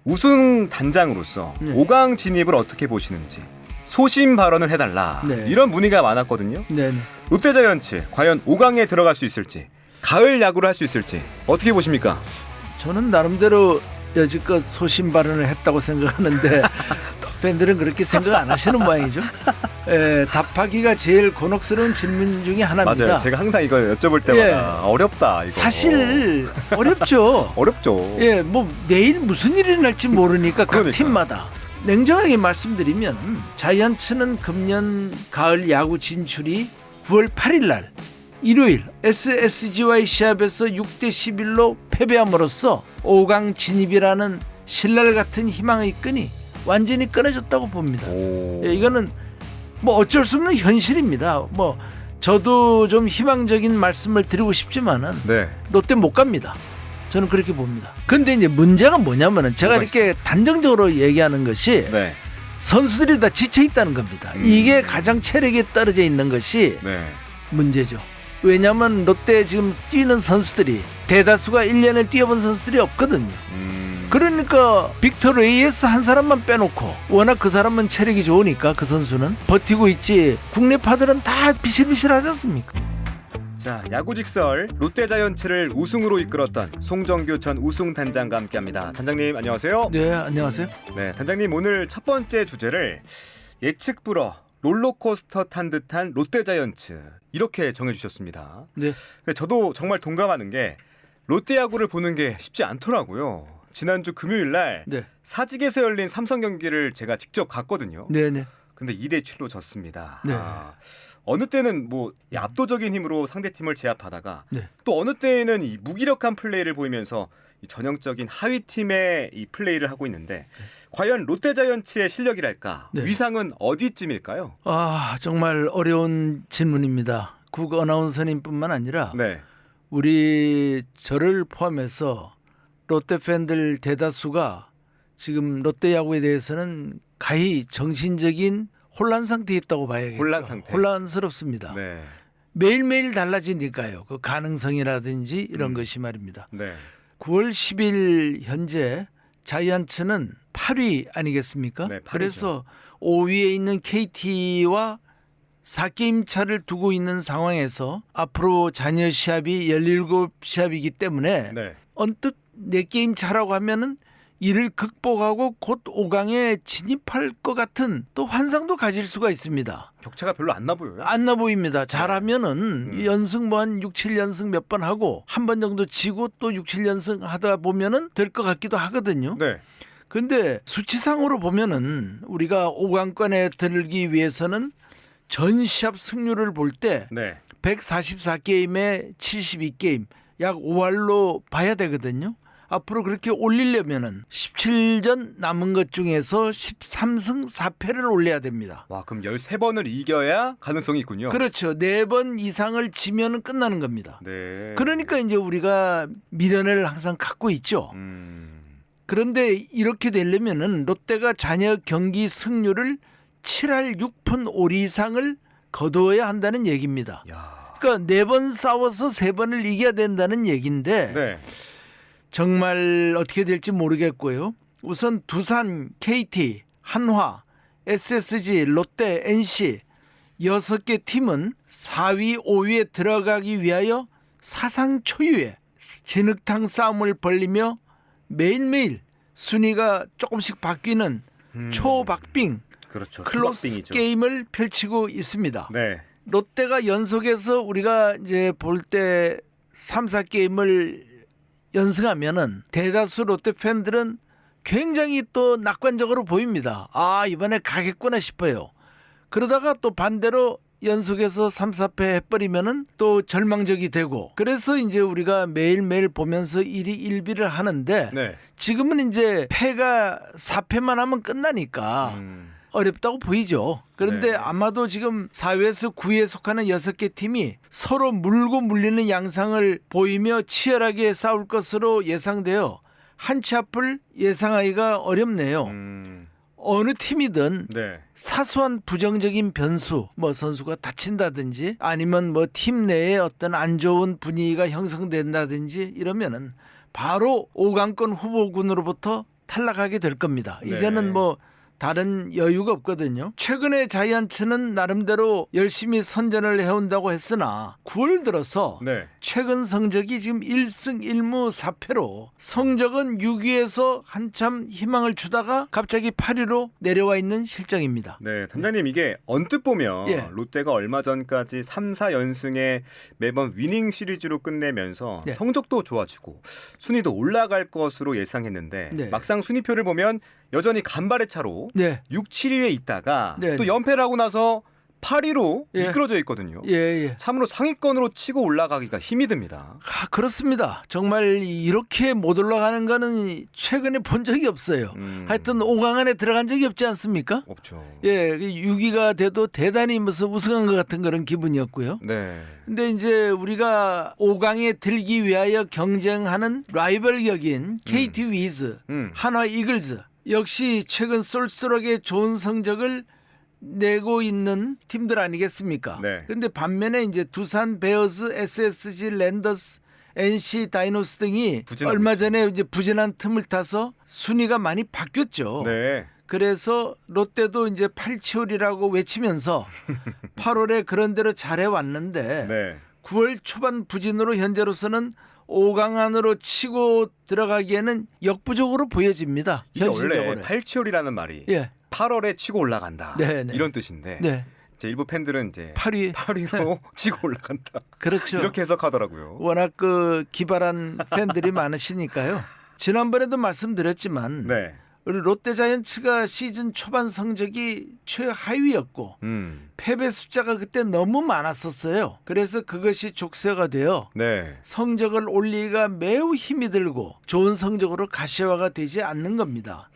우승 단장으로서 네. 5강 진입을 어떻게 보시는지 소신 발언을 해달라. 네. 이런 문의가 많았거든요. 네. 롯데자이언츠 과연 5강에 들어갈 수 있을지, 가을 야구를 할 수 있을지 어떻게 보십니까? 저는 나름대로 여지껏 소신 발언을 했다고 생각하는데 팬들은 그렇게 생각 안 하시는 모양이죠. 답하기가 제일 곤혹스러운 질문 중에 하나입니다. 맞아요. 제가 항상 이걸 여쭤볼 때마다 어렵다. 이거. 사실 어렵죠. 어렵죠. 뭐 내일 무슨 일이 날지 모르니까 각 그러니까. 팀마다. 냉정하게 말씀드리면 자이언츠는 금년 가을 야구 진출이 9월 8일 날 일요일 SSG와의 시합에서 6대 11로 패배함으로써 5강 진입이라는 신랄 같은 희망의 끈이 완전히 끊어졌다고 봅니다. 이거는 뭐 어쩔 수 없는 현실입니다. 뭐 저도 좀 희망적인 말씀을 드리고 싶지만은 네. 롯데 못 갑니다. 저는 그렇게 봅니다. 근데 이제 문제가 뭐냐면은 제가 이렇게 단정적으로 얘기하는 것이 네. 선수들이 다 지쳐 있다는 겁니다. 이게 가장 체력이 떨어져 있는 것이 네. 문제죠. 왜냐하면 롯데 지금 뛰는 선수들이 대다수가 1년을 뛰어본 선수들이 없거든요. 그러니까 빅터 레이에스 한 사람만 빼놓고 워낙 그 사람은 체력이 좋으니까 그 선수는 버티고 있지 국내파들은 다 비실비실하지 않습니까? 자, 야구 직설 롯데자이언츠를 우승으로 이끌었던 송정규 전 우승 단장과 함께합니다. 단장님 안녕하세요. 네, 안녕하세요. 네, 단장님 오늘 첫 번째 주제를 예측 불허 롤러코스터 탄 듯한 롯데자이언츠 이렇게 정해주셨습니다. 네. 근데 저도 정말 동감하는 게 롯데 야구를 보는 게 쉽지 않더라고요. 지난주 금요일 날 네. 사직에서 열린 삼성 경기를 제가 직접 갔거든요. 네. 근데 2대 7로 졌습니다. 네. 어느 때는 뭐 압도적인 힘으로 상대팀을 제압하다가 네. 또 어느 때에는 이 무기력한 플레이를 보이면서 이 전형적인 하위 팀의 이 플레이를 하고 있는데 과연 롯데자이언츠의 실력이랄까 네. 위상은 어디쯤일까요? 정말 어려운 질문입니다. 국 아나운서님뿐만 아니라 네, 우리 저를 포함해서 롯데 팬들 대다수가 지금 롯데 야구에 대해서는 가히 정신적인 혼란 상태에 있다고 봐야겠죠. 혼란 상태. 혼란스럽습니다. 네, 매일매일 달라지니까요. 그 가능성이라든지 이런 것이 말입니다. 네, 9월 10일 현재 자이언츠는 8위 아니겠습니까? 네, 8위죠. 그래서 5위에 있는 KT와 4게임 차를 두고 있는 상황에서 앞으로 잔여 시합이 17시합이기 때문에 네. 언뜻 4게임 차라고 하면은 이를 극복하고 곧 5강에 진입할 것 같은 또 환상도 가질 수가 있습니다. 격차가 별로 안 나 보여요. 안 나 보입니다. 잘하면은 연승 뭐 한 6, 7연승 몇 번 하고 한 번 정도 지고 또 6, 7연승 하다 보면은 될 것 같기도 하거든요. 네, 근데 수치상으로 보면은 우리가 5강권에 들기 위해서는 전 시합 승률을 볼 때 네, 144게임에 72게임 약 5할로 봐야 되거든요. 앞으로 그렇게 올리려면은 17전 남은 것 중에서 13승 4패를 올려야 됩니다. 와 그럼 13번을 이겨야 가능성이 있군요. 그렇죠. 4번 이상을 지면은 끝나는 겁니다. 네. 그러니까 이제 우리가 미련을 항상 갖고 있죠. 그런데 이렇게 되려면은 롯데가 잔여 경기 승률을 7할 6푼 5리 이상을 거두어야 한다는 얘기입니다. 야. 그러니까 4번 싸워서 3번을 이겨야 된다는 얘기인데 네. 정말 어떻게 될지 모르겠고요. 우선 두산, KT, 한화, SSG, 롯데, NC 6개 팀은 4위, 5위에 들어가기 위하여 사상 초유의 진흙탕 싸움을 벌이며 매일매일 순위가 조금씩 바뀌는 초박빙 그렇죠. 클로스 초박빙이죠. 게임을 펼치고 있습니다. 네. 롯데가 연속해서 우리가 이제 볼 때 3, 4게임을 연승하면은 대다수 롯데 팬들은 굉장히 또 낙관적으로 보입니다. 이번에 가겠구나 싶어요. 그러다가 또 반대로 연속해서 3, 4패 해버리면은 또 절망적이 되고 그래서 이제 우리가 매일매일 보면서 일희일비를 하는데 네. 지금은 이제 패가 4패만 하면 끝나니까 어렵다고 보이죠. 그런데 네. 아마도 지금 4위에서 9위에 속하는 6개 팀이 서로 물고 물리는 양상을 보이며 치열하게 싸울 것으로 예상되어 한 치 앞을 예상하기가 어렵네요. 어느 팀이든 네. 사소한 부정적인 변수, 뭐 선수가 다친다든지 아니면 뭐 팀 내에 어떤 안 좋은 분위기가 형성된다든지 이러면은 바로 5강권 후보군으로부터 탈락하게 될 겁니다. 네. 이제는 뭐 다른 여유가 없거든요. 최근에 자이언츠는 나름대로 열심히 선전을 해온다고 했으나 9월 들어서 네. 최근 성적이 지금 1승 1무 4패로 성적은 6위에서 한참 희망을 주다가 갑자기 8위로 내려와 있는 실정입니다. 네, 단장님 이게 언뜻 보면 예. 롯데가 얼마 전까지 3, 4연승에 매번 위닝 시리즈로 끝내면서 네. 성적도 좋아지고 순위도 올라갈 것으로 예상했는데 네. 막상 순위표를 보면 여전히 간발의 차로 네. 6, 7위에 있다가 네, 또 네. 연패를 하고 나서 8위로 예. 미끄러져 있거든요. 예, 예. 참으로 상위권으로 치고 올라가기가 힘이 듭니다. 그렇습니다. 정말 이렇게 못 올라가는 거는 최근에 본 적이 없어요. 하여튼 5강 안에 들어간 적이 없지 않습니까? 없죠. 예, 6위가 돼도 대단히 무슨 우승한 것 같은 그런 기분이었고요. 네. 근데 이제 우리가 5강에 들기 위하여 경쟁하는 라이벌 격인 KT 위즈, 한화 이글즈 역시 최근 쏠쏠하게 좋은 성적을 내고 있는 팀들 아니겠습니까? 네. 근데 반면에 이제 두산 베어스, SSG 랜더스, NC 다이노스 등이 부진하고 얼마 전에 이제 부진한 틈을 타서 순위가 많이 바뀌었죠. 네. 그래서 롯데도 이제 8치올이라고 외치면서 8월에 그런 대로 잘해왔는데 네. 9월 초반 부진으로 현재로서는 5강 안으로 치고 들어가기에는 역부족으로 보여집니다. 이게 현실적으로. 원래 8치올이라는 말이 예. 8월에 치고 올라간다. 네, 네. 이런 뜻인데 네. 이제 일부 팬들은 이제 8위. 8위로 치고 올라간다. 그렇죠. 이렇게 해석하더라고요. 워낙 그 기발한 팬들이 많으시니까요. 지난번에도 말씀드렸지만 네. 우리 롯데자이언츠가 시즌 초반 성적이 최하위였고 패배 숫자가 그때 너무 많았었어요. 그래서 그것이 족쇄가 되어 네. 성적을 올리기가 매우 힘이 들고 좋은 성적으로 가시화가 되지 않는 겁니다.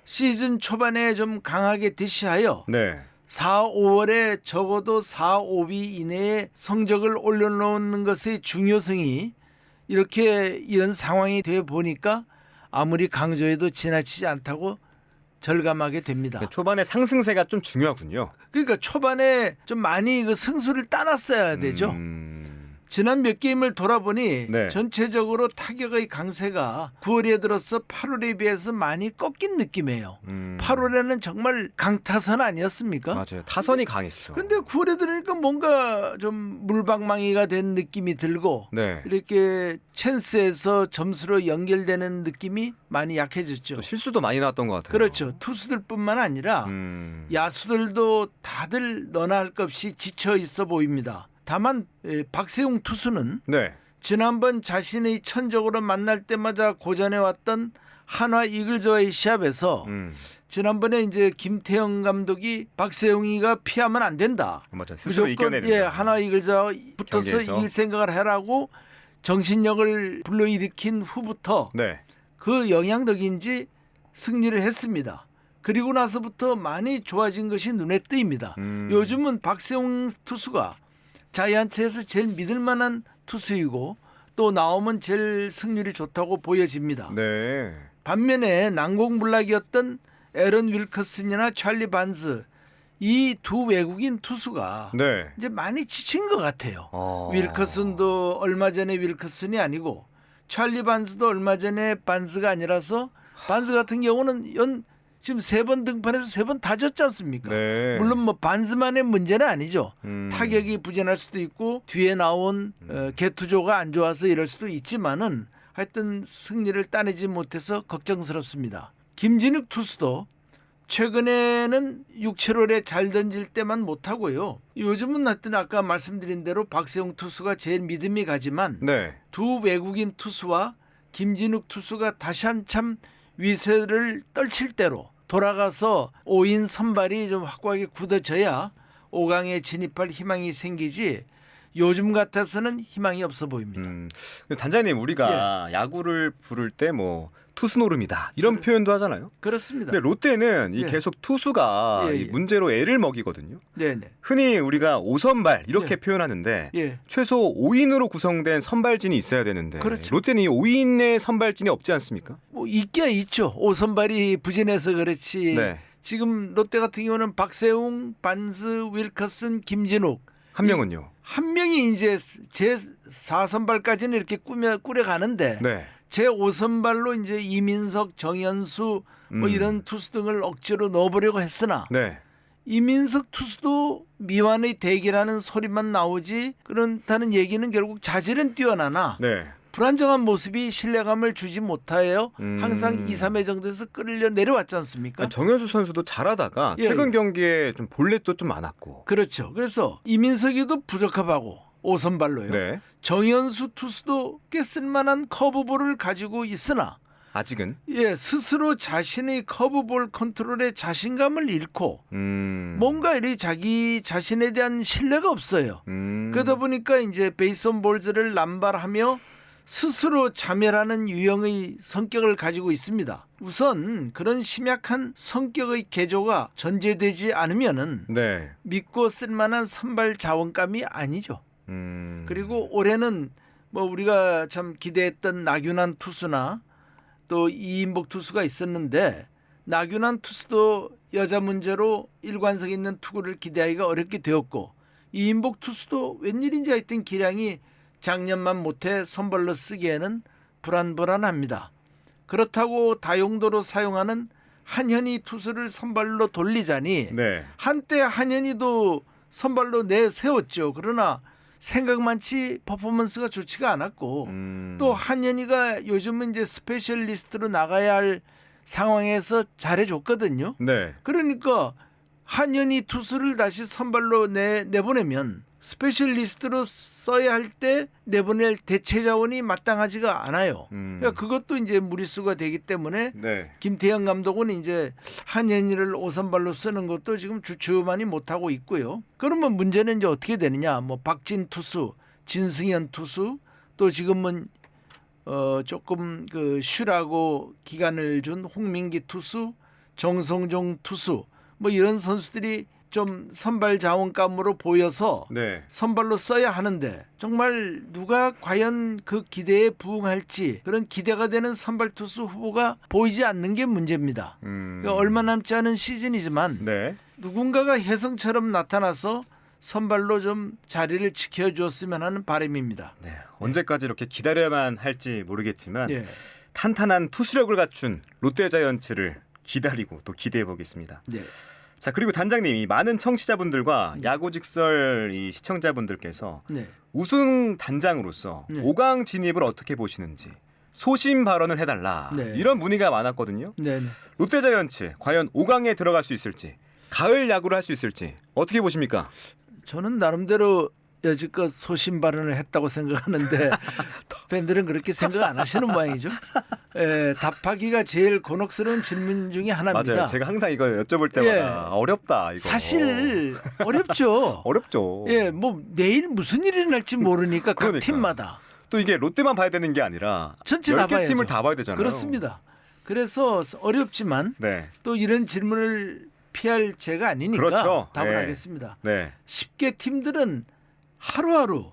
시즌 초반에 좀 강하게 대시하여 네. 4, 5월에 적어도 4, 5위 이내에 성적을 올려놓는 것의 중요성이 이렇게 이런 상황이 되어 보니까 아무리 강조해도 지나치지 않다고 절감하게 됩니다. 네, 초반에 상승세가 좀 중요하군요. 그러니까 초반에 좀 많이 그 승수를 따놨어야 되죠. 지난 몇 게임을 돌아보니 네. 전체적으로 타격의 강세가 9월에 들어서 8월에 비해서 많이 꺾인 느낌이에요. 8월에는 정말 강타선 아니었습니까? 맞아요. 타선이 강했어. 근데 9월에 들으니까 뭔가 좀 물방망이가 된 느낌이 들고 네. 이렇게 찬스에서 점수로 연결되는 느낌이 많이 약해졌죠. 또 실수도 많이 나왔던 것 같아요. 그렇죠. 투수들뿐만 아니라 야수들도 다들 너나 할 것 없이 지쳐 있어 보입니다. 다만 박세웅 투수는 네. 지난번 자신의 천적으로 만날 때마다 고전해왔던 한화 이글즈와의 시합에서 지난번에 이제 김태형 감독이 박세웅이가 피하면 안 된다. 맞아. 스스로 무조건 이겨내야 된다. 한화 이글즈와 붙어서 경기에서. 이길 생각을 하라고 정신력을 불러일으킨 후부터 네. 그 영향력인지 승리를 했습니다. 그리고 나서부터 많이 좋아진 것이 눈에 띄입니다. 요즘은 박세웅 투수가 자이언츠에서 제일 믿을 만한 투수이고 또 나오면 제일 승률이 좋다고 보여집니다. 네. 반면에 난공불락이었던 에런 윌커슨이나 찰리 반스 이 두 외국인 투수가 네. 이제 많이 지친 것 같아요. 윌커슨도 얼마 전에 윌커슨이 아니고 찰리 반스도 얼마 전에 반스가 아니라서 반스 같은 경우는 지금 3번 등판해서 3번 다 졌지 않습니까? 네. 물론 뭐 반스만의 문제는 아니죠. 타격이 부진할 수도 있고 뒤에 나온 개투조가 안 좋아서 이럴 수도 있지만은 하여튼 승리를 따내지 못해서 걱정스럽습니다. 김진욱 투수도 최근에는 6, 7월에 잘 던질 때만 못하고요. 요즘은 하여튼 아까 말씀드린 대로 박세웅 투수가 제일 믿음이 가지만 네. 두 외국인 투수와 김진욱 투수가 다시 한참 위세를 떨칠 대로 돌아가서 5인 선발이 좀 확고하게 굳어져야 5강에 진입할 희망이 생기지 요즘 같아서는 희망이 없어 보입니다. 근데 단장님 우리가 야구를 부를 때 뭐 투수 노름이다 이런 표현도 하잖아요. 그렇습니다. 근데 롯데는 이 예. 계속 투수가 예, 이 예. 문제로 애를 먹이거든요. 네네. 흔히 우리가 5선발 이렇게 예. 표현하는데 예. 최소 5인으로 구성된 선발진이 있어야 되는데 그렇죠. 롯데는 이 5인의 선발진이 없지 않습니까? 뭐 있기야 있죠. 5선발이 부진해서 그렇지. 네. 지금 롯데 같은 경우는 박세웅, 반스, 윌커슨, 김진욱 한 명은요. 한 명이 이제 제 4선발까지는 이렇게 꾸려 가는데 네. 제 5선발로 이제 이민석, 정현수 뭐 이런 투수 등을 억지로 넣어보려고 했으나 네. 이민석 투수도 미완의 대기라는 소리만 나오지 그렇다는 얘기는 결국 자질은 뛰어나나 네. 불안정한 모습이 신뢰감을 주지 못하여 항상 2, 3회 정도에서 끌려 내려왔지 않습니까? 정현수 선수도 잘하다가 예, 최근 예. 경기에 좀 볼넷도 좀 많았고. 그렇죠. 그래서 이민석이도 부적합하고 5선발로요. 네. 정현수 투수도 꽤 쓸만한 커브볼을 가지고 있으나 아직은. 예, 스스로 자신의 커브볼 컨트롤에 자신감을 잃고 뭔가 이리 자기 자신에 대한 신뢰가 없어요. 그러다 보니까 이제 베이스온 볼즈를 남발하며 스스로 자멸하는 유형의 성격을 가지고 있습니다. 우선 그런 심약한 성격의 개조가 전제되지 않으면은 네. 믿고 쓸만한 선발 자원감이 아니죠. 그리고 올해는 뭐 우리가 참 기대했던 나균환 투수나 또 이인복 투수가 있었는데 나균환 투수도 여자 문제로 일관성 있는 투구를 기대하기가 어렵게 되었고 이인복 투수도 웬일인지 하여튼 기량이 작년만 못해 선발로 쓰기에는 불안합니다. 그렇다고 다용도로 사용하는 한현희 투수를 선발로 돌리자니 네. 한때 한현희도 선발로 내세웠죠. 그러나 생각만치 퍼포먼스가 좋지가 않았고 또 한현희가 요즘은 이제 스페셜리스트로 나가야 할 상황에서 잘해줬거든요. 네. 그러니까 한현희 투수를 다시 선발로 내보내면 스페셜리스트로 써야 할 때 내보낼 대체 자원이 마땅하지가 않아요. 그러니까 그것도 이제 무리수가 되기 때문에 네. 김태형 감독은 이제 한현희를 5선발로 쓰는 것도 지금 주춤하니 못하고 있고요. 그러면 문제는 이제 어떻게 되느냐? 뭐 박진 투수, 진승현 투수, 또 지금은 조금 그 쉬라고 기간을 준 홍민기 투수, 정성종 투수, 뭐 이런 선수들이 좀 선발 자원감으로 보여서 네. 선발로 써야 하는데 정말 누가 과연 그 기대에 부응할지 그런 기대가 되는 선발 투수 후보가 보이지 않는 게 문제입니다. 그러니까 얼마 남지 않은 시즌이지만 네. 누군가가 혜성처럼 나타나서 선발로 좀 자리를 지켜줬으면 하는 바람입니다. 네. 언제까지 이렇게 기다려야만 할지 모르겠지만 예. 탄탄한 투수력을 갖춘 롯데자이언츠를 기다리고 또 기대해 보겠습니다. 네. 자, 그리고 단장님이 많은 청취자분들과 야구직설 이 시청자분들께서 네. 우승 단장으로서 네. 5강 진입을 어떻게 보시는지 소신 발언을 해달라 네. 이런 문의가 많았거든요. 네. 롯데자이언츠 과연 5강에 들어갈 수 있을지 가을 야구를 할 수 있을지 어떻게 보십니까? 저는 나름대로 여지껏 소신 발언을 했다고 생각하는데 팬들은 그렇게 생각 안 하시는 모양이죠. 답하기가 제일 곤혹스러운 질문 중에 하나입니다. 맞아요. 제가 항상 이거 여쭤볼 때마다 어렵다. 이거. 사실 어렵죠. 어렵죠. 예, 뭐 내일 무슨 일이 날지 모르니까 각 그러니까. 팀마다 또 이게 롯데만 봐야 되는 게 아니라 전체 다 10개 봐야죠. 팀을 다 봐야 되잖아요. 그렇습니다. 그래서 어렵지만 네. 또 이런 질문을 피할 죄가 아니니까 그렇죠. 답을 네. 하겠습니다. 네. 10개 팀들은 하루하루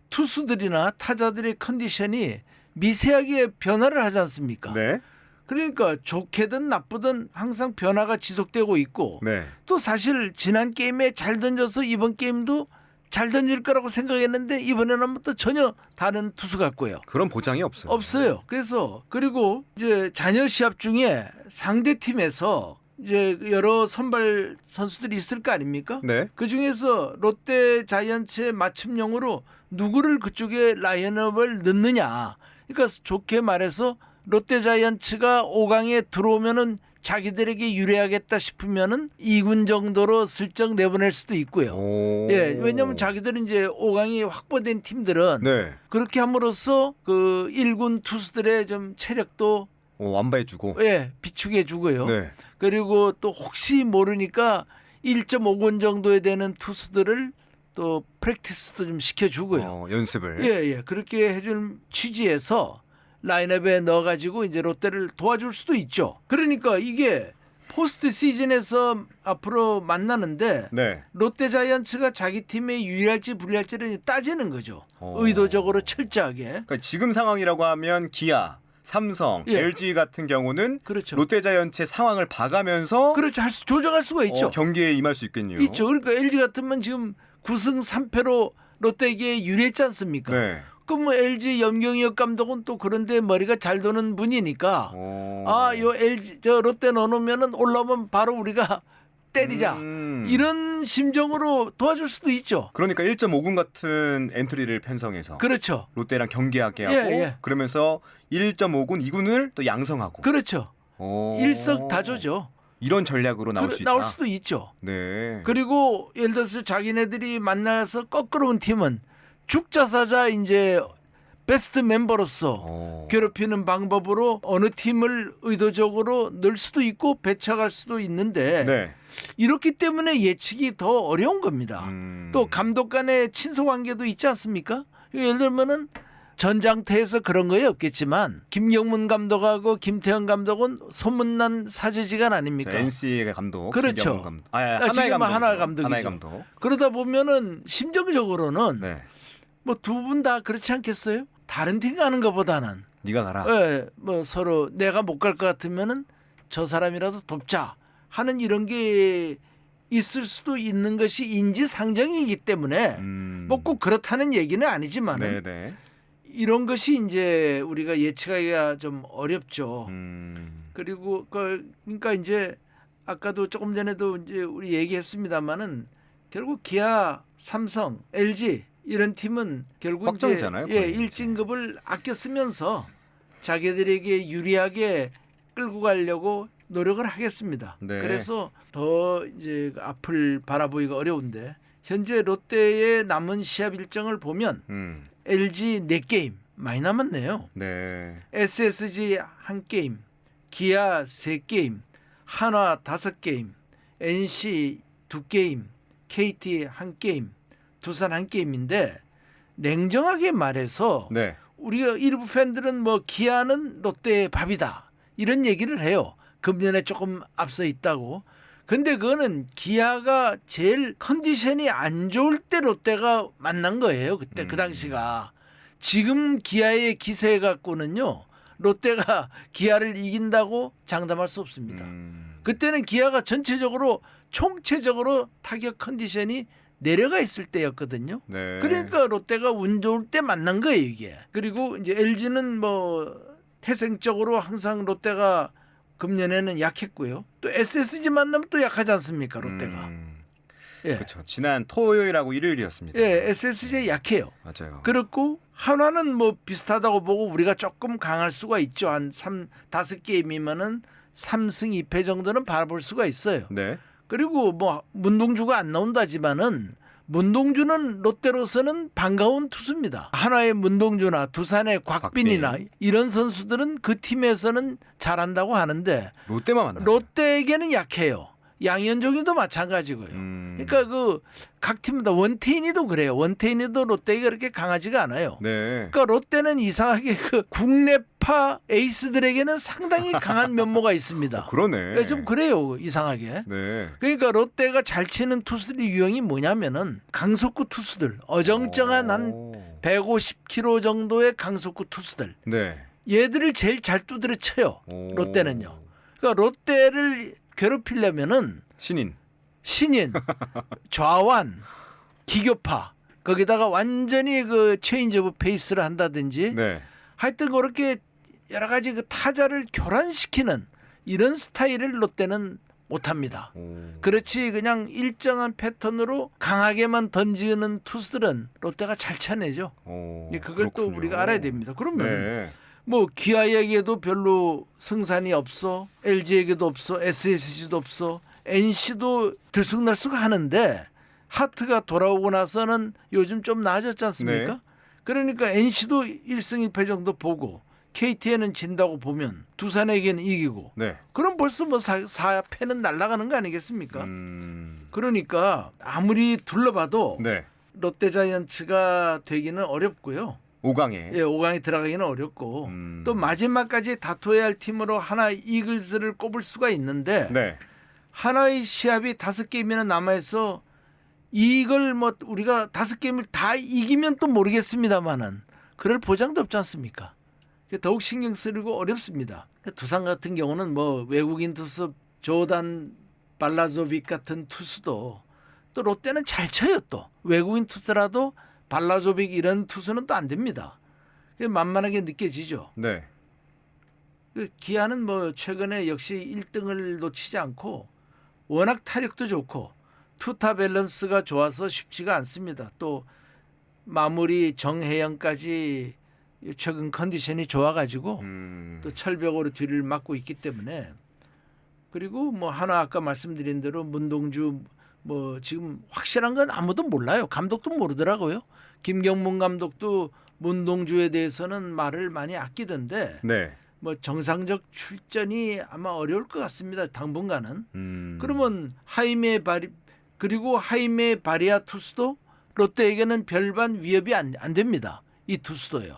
투수들이나 타자들의 컨디션이 미세하게 변화를 하지 않습니까? 네. 그러니까 좋게든 나쁘든 항상 변화가 지속되고 있고 네. 또 사실 지난 게임에 잘 던져서 이번 게임도 잘 던질 거라고 생각했는데 이번에는 또 전혀 다른 투수 같고요. 그런 보장이 없어요. 없어요. 그래서 그리고 이제 잔여 시합 중에 상대 팀에서 이제 여러 선발 선수들이 있을 거 아닙니까? 네. 그 중에서 롯데 자이언츠의 맞춤형으로 누구를 그쪽에 라인업을 넣느냐. 그러니까 좋게 말해서 롯데 자이언츠가 5강에 들어오면은 자기들에게 유리하겠다 싶으면은 2군 정도로 슬쩍 내보낼 수도 있고요. 오. 예, 왜냐하면 자기들은 이제 5강이 확보된 팀들은 네. 그렇게 함으로써 그 1군 투수들의 좀 체력도 완바해주고. 예, 비축해 주고요. 네. 그리고 또 혹시 모르니까 1.5군 정도에 되는 투수들을 또 프랙티스도 좀 시켜주고요. 연습을. 예. 그렇게 해줄 취지에서 라인업에 넣어가지고 이제 롯데를 도와줄 수도 있죠. 그러니까 이게 포스트 시즌에서 앞으로 만나는데 네. 롯데 자이언츠가 자기 팀에 유리할지 불리할지를 따지는 거죠. 의도적으로 철저하게. 그러니까 지금 상황이라고 하면 기아, 삼성, 예. LG 같은 경우는 그렇죠. 롯데자이언츠의 상황을 봐가면서 그렇죠. 조정할 수가 있죠. 경기에 임할 수 있겠네요. 있죠. 그러니까 LG 같으면 지금 9승 3패로 롯데에게 유리했지 않습니까? 네. 조금 LG 염경엽 감독은 또 그런데 머리가 잘 도는 분이니까 요 LG 저 롯데 넣어놓으면은 올라오면 바로 우리가 때리자 이런 심정으로 도와줄 수도 있죠. 그러니까 1.5군 같은 엔트리를 편성해서 그렇죠. 롯데랑 경기하게 하고 예. 그러면서 1.5군 2군을 또 양성하고 그렇죠. 일석다조죠. 이런 전략으로 나올 수 있다. 나올 수도 있죠. 네. 그리고 예를 들어서 자기네들이 만나서 거꾸로 온 팀은 죽자사자 이제 베스트 멤버로서 괴롭히는 방법으로 어느 팀을 의도적으로 넣을 수도 있고 배척할 수도 있는데 네. 이렇기 때문에 예측이 더 어려운 겁니다. 또 감독 간의 친소 관계도 있지 않습니까? 예를 들면은 전장태에서 그런 거에 없겠지만 김경문 감독하고 김태형 감독은 소문난 사제지간 아닙니까? NC의 감독. 그렇죠. 감독. 하나의 지금은 감독. 하나의 감독이죠. 하나의 감독. 그러다 보면은 심정적으로는 네. 뭐 두 분 다 그렇지 않겠어요? 다른 팀 가는 것보다는 네가 가라. 뭐 서로 내가 못 갈 것 같으면은 저 사람이라도 돕자 하는 이런 게 있을 수도 있는 것이 인지상정이기 때문에 뭐 꼭 그렇다는 얘기는 아니지만은 네네. 이런 것이 이제 우리가 예측하기가 좀 어렵죠. 그리고 그러니까 이제 아까도 조금 전에도 이제 우리 얘기했습니다만은 결국 기아, 삼성, LG 이런 팀은 결국 확정이잖아요. 이제 1진급을 아껴 쓰면서 자기들에게 유리하게 끌고 가려고 노력을 하겠습니다. 네. 그래서 더 이제 앞을 바라보기가 어려운데 현재 롯데의 남은 시합 일정을 보면 LG 4게임 많이 남았네요. 네. SSG 1게임, 기아 3게임, 한화 5게임, NC 2게임, KT 1게임, 두산 1게임인데 냉정하게 말해서 네. 우리가 일부 팬들은 뭐 기아는 롯데의 밥이다 이런 얘기를 해요. 금년에 조금 앞서 있다고. 근데 그거는 기아가 제일 컨디션이 안 좋을 때 롯데가 만난 거예요. 그때 그 당시가. 지금 기아의 기세 갖고는요. 롯데가 기아를 이긴다고 장담할 수 없습니다. 그때는 기아가 전체적으로 총체적으로 타격 컨디션이 내려가 있을 때였거든요. 네. 그러니까 롯데가 운 좋을 때 만난 거예요, 이게. 그리고 이제 LG는 뭐 태생적으로 항상 롯데가 금년에는 약했고요. 또 SSG 만나면 또 약하지 않습니까, 롯데가. 예. 그렇죠. 지난 토요일하고 일요일이었습니다. 예, SSG 약해요. 맞아요. 그렇고 한화는 뭐 비슷하다고 보고 우리가 조금 강할 수가 있죠. 한 5게임이면은 3승 2패 정도는 바라볼 수가 있어요. 네. 그리고 뭐 문동주가 안 나온다지만은 문동주는 롯데로서는 반가운 투수입니다. 한화의 문동주나 두산의 곽빈이나 이런 선수들은 그 팀에서는 잘한다고 하는데 롯데만 만나. 롯데에게는 약해요. 양현종이도 마찬가지고요. 그러니까 그 각 팀마다 원태인이도 그래요. 원태인이도 롯데가 그렇게 강하지가 않아요. 네. 그러니까 롯데는 이상하게 그 국내파 에이스들에게는 상당히 강한 면모가 있습니다. 그러네. 좀 그래요. 이상하게. 네. 그러니까 롯데가 잘 치는 투수들의 유형이 뭐냐면은 강속구 투수들. 어정쩡한 한 150km 정도의 강속구 투수들. 네. 얘들을 제일 잘 두드려 쳐요. 롯데는요. 그러니까 롯데를 괴롭히려면은 신인, 좌완, 기교파 거기다가 완전히 그 체인지 오브 페이스를 한다든지 네. 하여튼 그렇게 여러 가지 그 타자를 교란시키는 이런 스타일을 롯데는 못합니다. 그렇지 그냥 일정한 패턴으로 강하게만 던지는 투수들은 롯데가 잘 쳐내죠. 그걸 또 우리가 알아야 됩니다. 그러면 네. 뭐 기아에게도 별로 승산이 없어, LG에게도 없어, SSG도 없어, NC도 들쑥날쑥 하는데 하트가 돌아오고 나서는 요즘 좀 나아졌지 않습니까? 네. 그러니까 NC도 1승 1패 정도 보고 KT에는 진다고 보면 두산에게는 이기고 네. 그럼 벌써 뭐 4패는 날아가는 거 아니겠습니까? 그러니까 아무리 둘러봐도 네. 롯데자이언츠가 되기는 어렵고요. 5강에. 예, 5강에 들어가기는 어렵고 또 마지막까지 다퉈야 할 팀으로 하나 이글스를 꼽을 수가 있는데 네. 하나의 시합이 5게임이나 남아있어 이걸 뭐 우리가 5게임을 다 이기면 또 모르겠습니다만은 그럴 보장도 없지 않습니까? 더욱 신경 쓰이고 어렵습니다. 두산 같은 경우는 뭐 외국인 투수 조단 발라조빅 같은 투수도 또 롯데는 잘 쳐요. 또 외국인 투수라도 발라조빅 이런 투수는 또 안 됩니다. 만만하게 느껴지죠. 네. 기아는 뭐 최근에 역시 1등을 놓치지 않고 워낙 타력도 좋고 투타 밸런스가 좋아서 쉽지가 않습니다. 또 마무리 정혜영까지 최근 컨디션이 좋아가지고 또 철벽으로 뒤를 막고 있기 때문에 그리고 뭐 하나 아까 말씀드린 대로 문동주 뭐 지금 확실한 건 아무도 몰라요. 감독도 모르더라고요. 김경문 감독도 문동주에 대해서는 말을 많이 아끼던데 네. 뭐 정상적 출전이 아마 어려울 것 같습니다. 당분간은. 그러면 하이메 바리아 투수도 롯데에게는 별반 위협이 안 됩니다. 이 투수도요.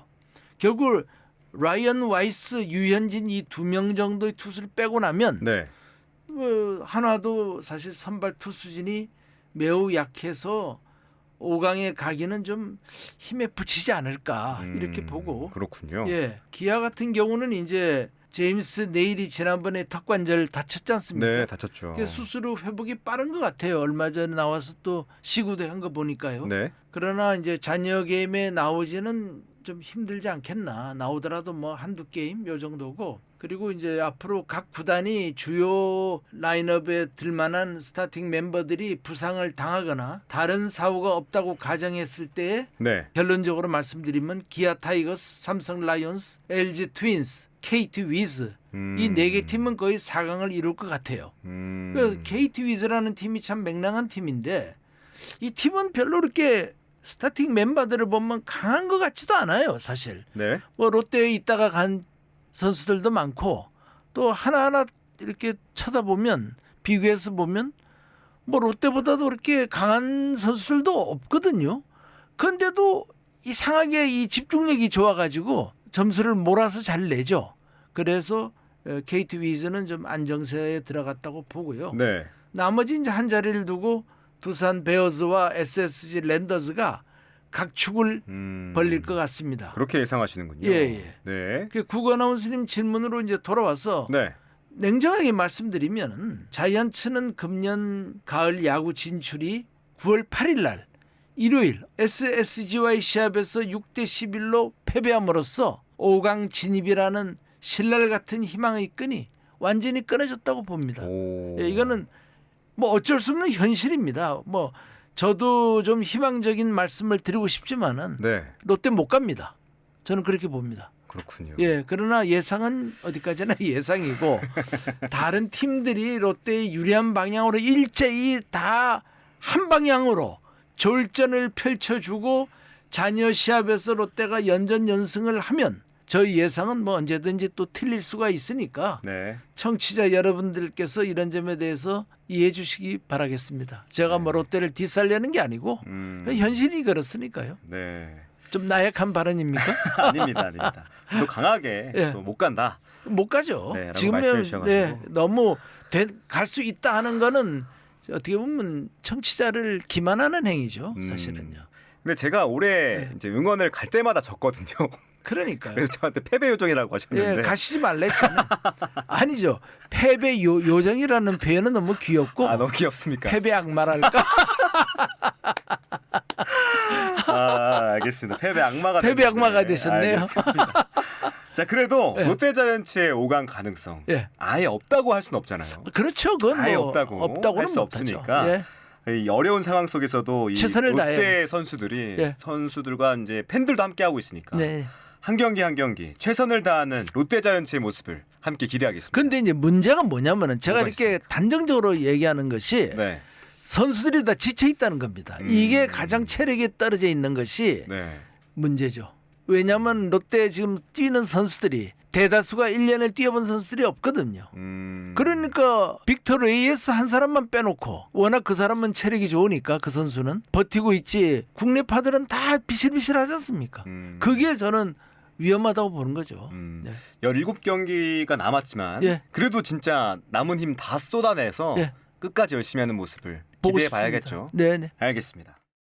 결국 라이언 와이스, 유현진 이 2명 정도의 투수를 빼고 나면 네. 뭐 한화도 사실 선발 투수진이 매우 약해서 5강에 가기는 좀 힘에 부치지 않을까 이렇게 보고. 그렇군요. 예, 기아 같은 경우는 이제 제임스 네일이 지난번에 턱관절 다쳤지 않습니까? 네, 다쳤죠. 수술 후 회복이 빠른 것 같아요. 얼마 전에 나와서 또 시구도 한 거 보니까요. 네. 그러나 이제 잔여 게임에 나오지는 좀 힘들지 않겠나. 나오더라도 뭐 한두 게임 요 정도고. 그리고 이제 앞으로 각 구단이 주요 라인업에 들만한 스타팅 멤버들이 부상을 당하거나 다른 사고가 없다고 가정했을 때 네. 결론적으로 말씀드리면 기아 타이거스, 삼성 라이온스, LG 트윈스, KT 위즈 이 네 개 팀은 거의 4강을 이룰 것 같아요. 그래서 KT 위즈라는 팀이 참 맹랑한 팀인데 이 팀은 별로 그렇게 스타팅 멤버들을 보면 강한 것 같지도 않아요, 사실. 네. 뭐 롯데에 있다가 간 선수들도 많고 또 하나하나 이렇게 쳐다보면 비교해서 보면 뭐 롯데보다도 그렇게 강한 선수들도 없거든요. 그런데도 이상하게 이 집중력이 좋아가지고 점수를 몰아서 잘 내죠. 그래서 KT 위즈는 좀 안정세에 들어갔다고 보고요. 네. 나머지 이제 한 자리를 두고 두산 베어즈와 SSG 랜더즈가 각축을 벌릴 것 같습니다. 그렇게 예상하시는군요. 예. 네. 그 국어 아나운서님 질문으로 이제 돌아와서 네. 냉정하게 말씀드리면 자이언츠는 금년 가을 야구 진출이 9월 8일 날 일요일 SSG와의 시합에서 6대 11로 패배함으로써 5강 진입이라는 신랄 같은 희망의 끈이 완전히 끊어졌다고 봅니다. 예, 이거는 뭐 어쩔 수 없는 현실입니다. 뭐 저도 좀 희망적인 말씀을 드리고 싶지만은 네. 롯데 못 갑니다. 저는 그렇게 봅니다. 그렇군요. 예, 그러나 예상은 어디까지나 예상이고 다른 팀들이 롯데의 유리한 방향으로 일제히 다 한 방향으로 졸전을 펼쳐주고 잔여 시합에서 롯데가 연전연승을 하면 저희 예상은 뭐 언제든지 또 틀릴 수가 있으니까 네. 청취자 여러분들께서 이런 점에 대해서 이해해 주시기 바라겠습니다. 제가 뭐 롯데를 뒤살려는 게 아니고 현실이 그렇으니까요. 네. 좀 나약한 발언입니까? 아닙니다, 아닙니다. 또 강하게 예. 또 못 간다. 못 가죠. 네, 라고 지금은 말씀해 주셔가지고. 네, 너무 갈 수 있다 하는 거는 어떻게 보면 청취자를 기만하는 행위죠. 사실은요. 근데 제가 올해 네. 이제 응원을 갈 때마다 졌거든요. 그러니까요. 그래서 저한테 패배 요정이라고 하셨는데. 예, 가시지 말랬잖아요. 아니죠. 패배 요정이라는 표현은 너무 귀엽고 아, 너무 귀엽습니까? 패배 악마랄까? 아, 알겠습니다. 패배 악마가 패배 됐는데. 악마가 되셨네요. 알겠습니다. 자, 그래도 예. 롯데자이언츠의 5강 가능성 예. 아예 없다고 할 수는 없잖아요. 그렇죠. 그건 아예 뭐 없다고는 할 수 못하죠. 없으니까. 예. 이 어려운 상황 속에서도 이 최선을 롯데 다해야겠어요. 선수들이 예. 선수들과 이제 팬들도 함께 하고 있으니까 네. 한 경기 한 경기 최선을 다하는 롯데자이언츠의 모습을 함께 기대하겠습니다. 근데 이제 문제가 뭐냐면은 제가 뭐가 이렇게 있습니까? 단정적으로 얘기하는 것이 네, 선수들이 다 지쳐 있다는 겁니다. 이게 가장 체력이 떨어져 있는 것이 네, 문제죠. 왜냐하면 롯데 지금 뛰는 선수들이 대다수가 1년을 뛰어본 선수들이 없거든요. 그러니까 빅터 레이에스 한 사람만 빼놓고 워낙 그 사람은 체력이 좋으니까 그 선수는 버티고 있지 국내파들은 다 비실비실하지 않습니까? 그게 저는 위험하다고 보는 거죠. 네. 17경기가 남았지만 예. 그래도 진짜 남은 힘 다 쏟아내서 예. 끝까지 열심히 하는 모습을 보고 기대해 싶습니다. 봐야겠죠. 네네. 알겠습니다.